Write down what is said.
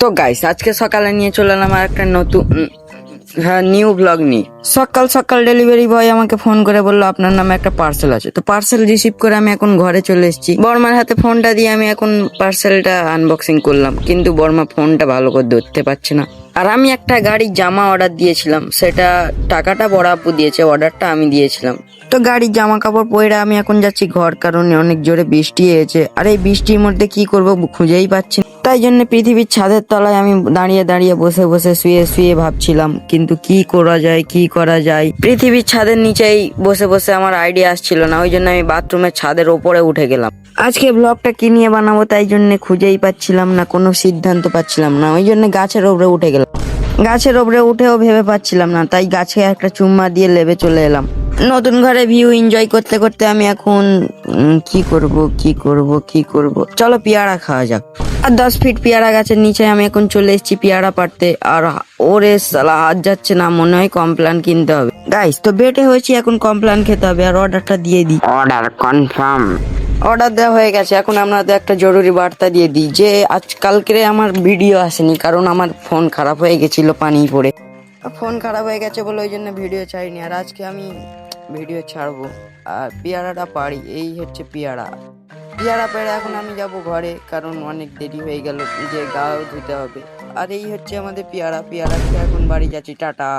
তো গাইস আজকে সকালে নিয়ে চলে এলাম আর একটা নতুন নিউ ব্লগ নিয়ে। সকাল সকাল ডেলিভারি বয় আমাকে ফোন করে বললো আপনার নামে একটা পার্সেল আছে। তো পার্সেল রিসিভ করে আমি এখন ঘরে চলে এসেছি। বর্মার হাতে ফোনটা দিয়ে আমি এখন পার্সেলটা আনবক্সিং করলাম, কিন্তু বর্মা ফোনটা ভালো করে ধরতে পারছে না। আর আমি একটা গাড়ির জামা অর্ডার দিয়েছিলাম, সেটা টাকাটা বড় আপু দিয়েছে, অর্ডারটা আমি দিয়েছিলাম। তো গাড়ির জামা কাপড় পরে আমি এখন যাচ্ছি ঘর, কারণ অনেক জোরে বৃষ্টি হয়েছে। আর এই বৃষ্টির মধ্যে কি করব খুঁজেই পাচ্ছি না। তাই জন্য পৃথিবীর ছাদের তলায় আমি দাঁড়িয়ে দাঁড়িয়ে বসে বসে শুয়ে শুয়ে ভাবছিলাম, কিন্তু কি করা যায় কি করা যায়। পৃথিবীর ছাদের নিচেই বসে বসে আমার আইডিয়া আসছিল না, ওই জন্য আমি বাথরুমের ছাদের ওপরে উঠে গেলাম। আজকে ব্লগটা কি নিয়ে বানাবো তাই জন্য খুঁজেই পাচ্ছিলাম না, কোনো সিদ্ধান্ত পাচ্ছিলাম না, ওই জন্য গাছের ওপরে উঠে গেলাম। গাছের ওপরে উঠেও ভেবে পাচ্ছিলাম না, তাই গাছে একটা চুম্মা দিয়ে লেবে চলে এলাম। নতুন ঘরে ভিউ এনজয় করতে করতে আমি এখন কি করব, চলো পেয়ারা খাওয়া যাক। আর 10 ফিট পেয়ারা গাছের নিচে আমি এখন চলে এসেছি পেয়ারা পাড়তে। আর ওরে সালা হাত যাচ্ছে না, মনে হয় কমপ্লান কিনতে হবে। গাইস তো বেটে হয়েছি, এখন কমপ্লান খেতে হবে। আর অর্ডারটা দিয়ে দিই। Order confirm. অর্ডার দেওয়া হয়ে গেছে। এখন আপনাদের একটা জরুরি বার্তা দিয়ে দিই যে আজকালকে আমার ভিডিও আসেনি, কারণ আমার ফোন খারাপ হয়ে গেছিল পানি পড়ে। ফোন খারাপ হয়ে গেছে বলে ওই জন্য ভিডিও ছাড়িনি। আর আজকে আমি ভিডিও ছাড়বো। আর পেয়ারাটা পারি, এই হচ্ছে পেয়ারা পেড়ে এখন আমি যাব ঘরে, কারণ অনেক দেরি হয়ে গেল, যে গাও ধুতে হবে। আর এই হচ্ছে আমাদের পেয়ারা খেয়ে এখন বাড়ি যাচ্ছি। টাটা।